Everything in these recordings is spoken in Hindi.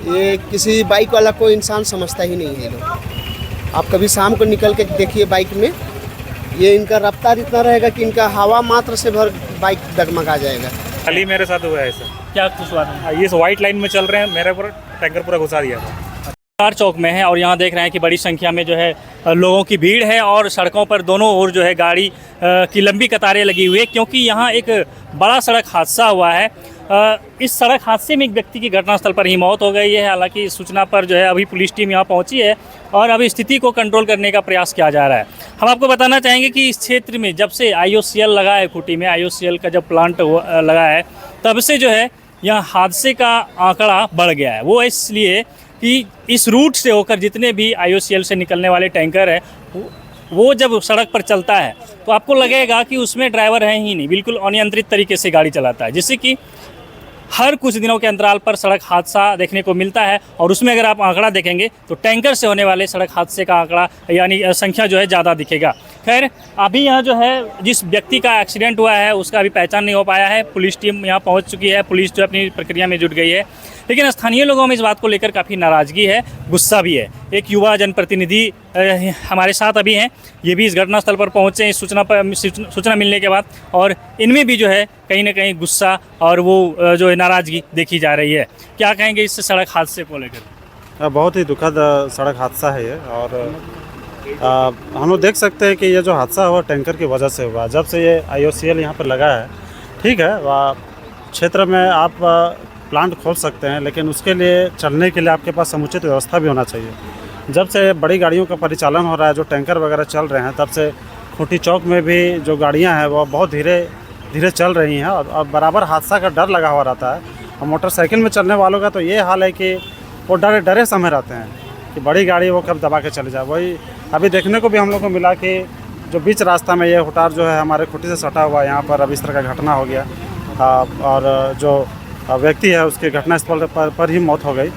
ये किसी बाइक वाला कोई इंसान समझता ही नहीं है ये लोग। आप कभी शाम को निकल के देखिए बाइक में, ये इनका रफ्तार इतना रहेगा कि इनका हवा मात्र से भर बाइक डगमगा जाएगा। कल ही मेरे साथ हुआ है ऐसा। क्या कुछ हुआ था? ये वाइट लाइन में चल रहे हैं, मेरे पर टैंकर पूरा घुसा दिया था। कार चौक में है और यहाँ देख रहे हैं कि बड़ी संख्या में जो है लोगों की भीड़ है और सड़कों पर दोनों ओर जो है गाड़ी की लंबी कतारें लगी हुई है, क्योंकि यहाँ एक बड़ा सड़क हादसा हुआ है। इस सड़क हादसे में एक व्यक्ति की घटनास्थल पर ही मौत हो गई है। हालांकि सूचना पर जो है अभी पुलिस टीम यहाँ पहुँची है और अभी स्थिति को कंट्रोल करने का प्रयास किया जा रहा है। हम आपको बताना चाहेंगे कि इस क्षेत्र में जब से IOCL लगा है, खूंटी में IOCL का जब प्लांट लगा है, तब से जो है यहाँ हादसे का आंकड़ा बढ़ गया है। वो इसलिए कि इस रूट से होकर जितने भी IOCL से निकलने वाले टैंकर हैं, वो जब सड़क पर चलता है तो आपको लगेगा कि उसमें ड्राइवर है ही नहीं, बिल्कुल अनियंत्रित तरीके से गाड़ी चलाता है, जिससे कि हर कुछ दिनों के अंतराल पर सड़क हादसा देखने को मिलता है। और उसमें अगर आप आंकड़ा देखेंगे तो टैंकर से होने वाले सड़क हादसे का आंकड़ा यानी संख्या जो है ज़्यादा दिखेगा। खैर, अभी यहाँ जो है जिस व्यक्ति का एक्सीडेंट हुआ है उसका अभी पहचान नहीं हो पाया है। पुलिस टीम यहाँ पहुँच चुकी है, पुलिस जो अपनी प्रक्रिया में जुट गई है, लेकिन स्थानीय लोगों में इस बात को लेकर काफ़ी नाराज़गी है, गुस्सा भी है। एक युवा जनप्रतिनिधि हमारे साथ अभी हैं, ये भी इस घटनास्थल पर पहुँचे इस सूचना मिलने के बाद, और इनमें भी जो है कहीं ना कहीं गुस्सा और वो जो है नाराज़गी देखी जा रही है। क्या कहेंगे इस सड़क हादसे को लेकर? बहुत ही दुखद सड़क हादसा है ये, और हम लोग देख सकते हैं कि ये जो हादसा हुआ टैंकर की वजह से हुआ। जब से ये IOCL यहाँ पर लगा है, ठीक है, क्षेत्र में आप प्लांट खोल सकते हैं, लेकिन उसके लिए चलने के लिए आपके पास समुचित व्यवस्था भी होना चाहिए। जब से बड़ी गाड़ियों का परिचालन हो रहा है, जो टैंकर वगैरह चल रहे हैं, तब से खूंटी चौक में भी जो गाड़ियाँ हैं वो बहुत धीरे धीरे चल रही हैं और बराबर हादसा का डर लगा हुआ रहता है। और मोटरसाइकिल में चलने वालों का तो ये हाल है कि वो डरे समय रहते हैं कि बड़ी गाड़ी वो कब दबा के चले जाए। वही अभी देखने को भी हम लोग को मिला कि जो बीच रास्ता में ये हुटार जो है हमारे खूंटी से सटा हुआ, यहाँ पर अब इस तरह का घटना हो गया और जो व्यक्ति है उसकी घटनास्थल पर ही मौत हो गई,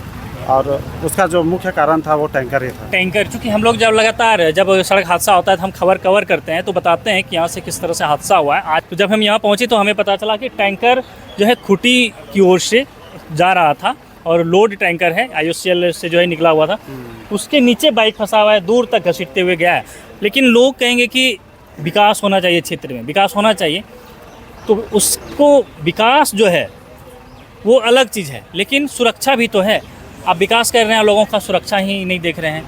और उसका जो मुख्य कारण था वो टैंकर ही था। टैंकर, चूँकि हम लोग जब लगातार जब सड़क हादसा होता है तो हम खबर कवर करते हैं तो बताते हैं कि यहाँ से किस तरह से हादसा हुआ है। आज तो जब हम यहाँ पहुँचे तो हमें पता चला कि टैंकर जो है खूंटी की ओर से जा रहा था और लोड टैंकर है IOCL से जो है निकला हुआ था, उसके नीचे बाइक फंसा हुआ है, दूर तक घसीटते हुए गया है। लेकिन लोग कहेंगे कि विकास होना चाहिए, क्षेत्र में विकास होना चाहिए, तो उसको विकास जो है वो अलग चीज़ है, लेकिन सुरक्षा भी तो है। आप विकास कर रहे हैं, लोगों का सुरक्षा ही नहीं देख रहे हैं।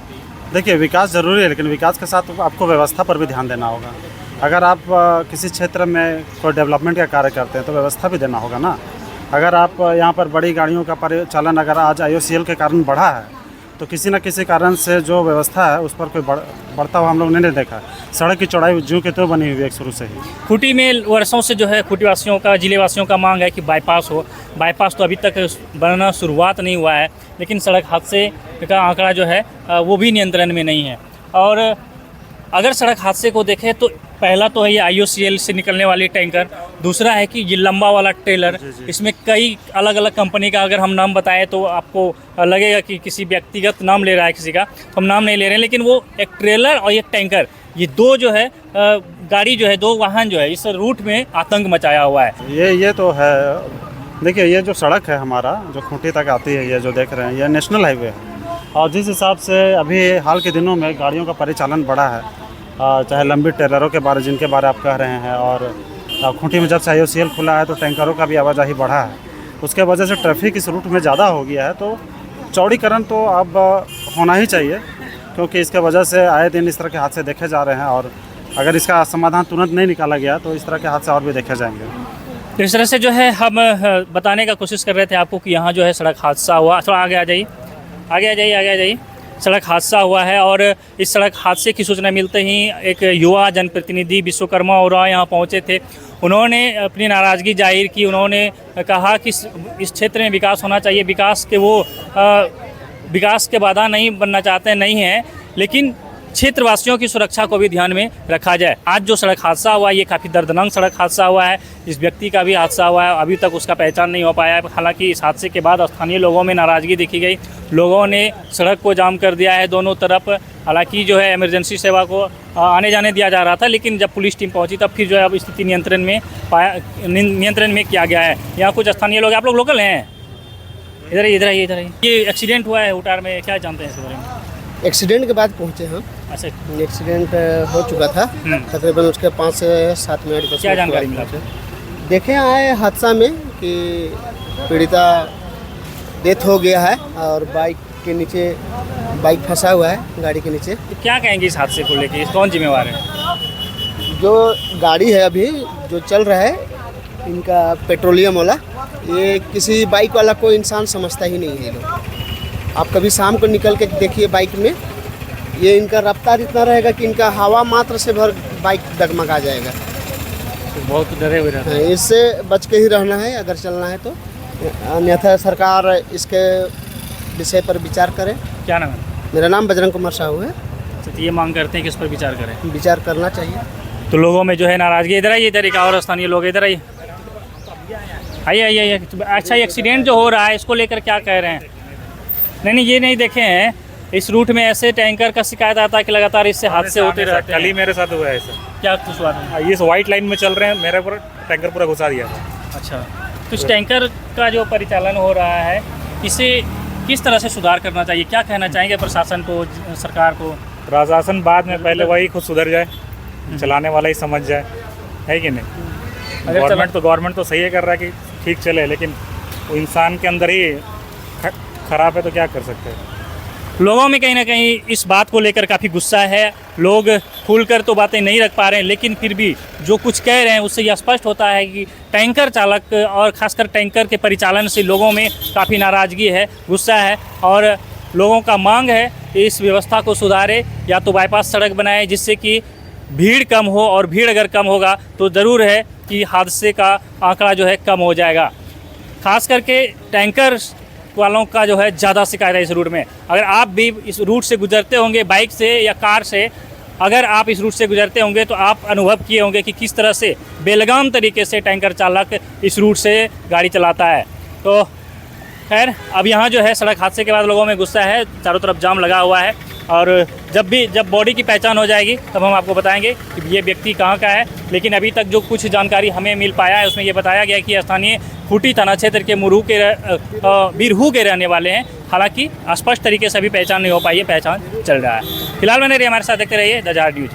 देखिए, विकास ज़रूरी है, लेकिन विकास के साथ आपको व्यवस्था पर भी ध्यान देना होगा। अगर आप किसी क्षेत्र में कोई डेवलपमेंट का कार्य करते हैं तो व्यवस्था भी देना होगा ना। अगर आप यहाँ पर बड़ी गाड़ियों का परिचालन अगर आज IOCL के कारण बढ़ा है, तो किसी न किसी कारण से जो व्यवस्था है उस पर कोई बढ़ता हुआ हम लोग नहीं देखा। सड़क की चौड़ाई ज्यों की त्यों बनी हुई है एक शुरू से ही। खूंटी में वर्षों से जो है खूंटी वासियों का, जिले वासियों का मांग है कि बाईपास हो। बाईपास तो अभी तक बनना शुरुआत नहीं हुआ है, लेकिन सड़क हादसे का आंकड़ा जो है वो भी नियंत्रण में नहीं है। और अगर सड़क हादसे को देखें तो पहला तो है ये IOCL से निकलने वाली टैंकर, दूसरा है कि ये लंबा वाला ट्रेलर, इसमें कई अलग अलग कंपनी का अगर हम नाम बताएं तो आपको लगेगा कि किसी व्यक्तिगत नाम ले रहा है किसी का, तो हम नाम नहीं ले रहे हैं। लेकिन वो एक ट्रेलर और एक टैंकर, ये दो जो है गाड़ी जो है, दो वाहन जो है इस रूट में आतंक मचाया हुआ है। ये तो है। देखिए, ये जो सड़क है हमारा जो खूंटी तक आती है, ये जो देख रहे हैं ये नेशनल हाईवे है, और जिस हिसाब से अभी हाल के दिनों में गाड़ियों का परिचालन बढ़ा है, चाहे लंबी ट्रेलरों के बारे जिनके बारे आप कह रहे हैं, और खूंटी में जब से IOCL खुला है तो टैंकरों का भी आवाजाही बढ़ा है। उसके वजह से ट्रैफिक इस रूट में ज़्यादा हो गया है, तो चौड़ीकरण तो अब होना ही चाहिए, क्योंकि इसके वजह से आए दिन इस तरह के हादसे देखे जा रहे हैं, और अगर इसका समाधान तुरंत नहीं निकाला गया तो इस तरह के हादसे और भी देखे जाएंगे। इस तरह से जो है हम बताने का कोशिश कर रहे थे आपको कि यहाँ जो है सड़क हादसा हुआ। थोड़ा आगे आ जाइए, आगे आ जाइए। सड़क हादसा हुआ है और इस सड़क हादसे की सूचना मिलते ही एक युवा जनप्रतिनिधि विश्वकर्मा और यहाँ पहुँचे थे। उन्होंने अपनी नाराज़गी जाहिर की। उन्होंने कहा कि इस क्षेत्र में विकास होना चाहिए, विकास के बाधा नहीं बनना चाहते नहीं हैं, लेकिन क्षेत्रवासियों की सुरक्षा को भी ध्यान में रखा जाए। आज जो सड़क हादसा हुआ ये काफ़ी दर्दनाक सड़क हादसा हुआ है। इस व्यक्ति का भी हादसा हुआ है, अभी तक उसका पहचान नहीं हो पाया है। हालांकि इस हादसे के बाद स्थानीय लोगों में नाराज़गी देखी गई, लोगों ने सड़क को जाम कर दिया है दोनों तरफ। हालांकि जो है इमरजेंसी सेवा को आने जाने दिया जा रहा था, लेकिन जब पुलिस टीम पहुंची तब फिर जो है अब स्थिति नियंत्रण में किया गया है। यहाँ कुछ स्थानीय लोग, आप लोग लोकल हैं? इधर ही, इधर ही, इधर ही। ये एक्सीडेंट हुआ है हुटार में, क्या जानते हैं इसके बारे में? एक्सीडेंट के बाद पहुँचे हम। अच्छा, एक्सीडेंट हो चुका था तकरीबन उसके 5 से 7 मिनट बस। क्या जानकारी मिला? देखे आए हादसा में कि पीड़िता डेथ हो गया है और बाइक के नीचे बाइक फंसा हुआ है गाड़ी के नीचे। तो क्या कहेंगे इस हादसे को लेके, कौन जिम्मेवार है? जो गाड़ी है अभी जो चल रहा है इनका पेट्रोलियम वाला, ये किसी बाइक वाला कोई इंसान समझता ही नहीं है ये लोग। आप कभी शाम को निकल के देखिए बाइक में, ये इनका रफ्तार इतना रहेगा कि इनका हवा मात्र से भर बाइक डगमगा जाएगा। तो बहुत डरे हुए रहते हैं। हाँ, इससे बच के ही रहना है अगर चलना है तो, अन्यथा सरकार इसके विषय पर विचार करे। क्या नाम है? मेरा नाम बजरंग कुमार साहू है। तो ये मांग करते हैं कि इस पर विचार करें। विचार करना चाहिए। तो लोगों में जो है नाराज़गी, इधर आइए, इधर एक और स्थानीय लोग, इधर आइए, आइए आइए आइए। अच्छा, एक्सीडेंट जो हो रहा है इसको लेकर क्या कह रहे हैं? नहीं, ये नहीं देखे हैं इस रूट में ऐसे टैंकर का शिकायत आता है कि लगातार इससे हादसे होते रहते कल ही हैं। मेरे साथ हुआ है सर। क्या कुछ बात है? ये वाइट लाइन में चल रहे हैं, मेरे पर टैंकर पूरा घुसा दिया था। अच्छा, तो इस टैंकर का जो परिचालन हो रहा है इसे किस तरह से सुधार करना चाहिए? क्या कहना चाहेंगे प्रशासन को, सरकार को? प्रशासन बाद में पहले वही खुद सुधर जाए, चलाने वाला ही समझ जाए, है कि नहीं? गवर्नमेंट तो सही है कर रहा है कि ठीक चले, लेकिन वो इंसान के अंदर ही खराब है तो क्या कर सकते हैं। लोगों में कहीं ना कहीं इस बात को लेकर काफ़ी गुस्सा है। लोग खुलकर तो बातें नहीं रख पा रहे हैं, लेकिन फिर भी जो कुछ कह रहे हैं उससे यह स्पष्ट होता है कि टैंकर चालक और खासकर टैंकर के परिचालन से लोगों में काफ़ी नाराज़गी है, गुस्सा है, और लोगों का मांग है कि इस व्यवस्था को सुधारे, या तो बाईपास सड़क बनाए जिससे कि भीड़ कम हो, और भीड़ अगर कम होगा तो ज़रूर है कि हादसे का आंकड़ा जो है कम हो जाएगा। खास करके टैंकर वालों का जो है ज़्यादा शिकायत है इस रूट में। अगर आप भी इस रूट से गुजरते होंगे बाइक से या कार से, अगर आप इस रूट से गुजरते होंगे तो आप अनुभव किए होंगे कि किस तरह से बेलगाम तरीके से टैंकर चालक इस रूट से गाड़ी चलाता है। तो खैर, अब यहाँ जो है सड़क हादसे के बाद लोगों में गुस्सा है, चारों तरफ जाम लगा हुआ है, और जब बॉडी की पहचान हो जाएगी तब हम आपको बताएंगे कि ये व्यक्ति कहाँ का है। लेकिन अभी तक जो कुछ जानकारी हमें मिल पाया है उसमें ये बताया गया कि स्थानीय खूंटी थाना क्षेत्र के बिरहू के रहने वाले हैं। हालांकि स्पष्ट तरीके से अभी पहचान नहीं हो पाई है, पहचान चल रहा है। फिलहाल बने रहिए हमारे साथ, देखते रहिए द जाट न्यूज।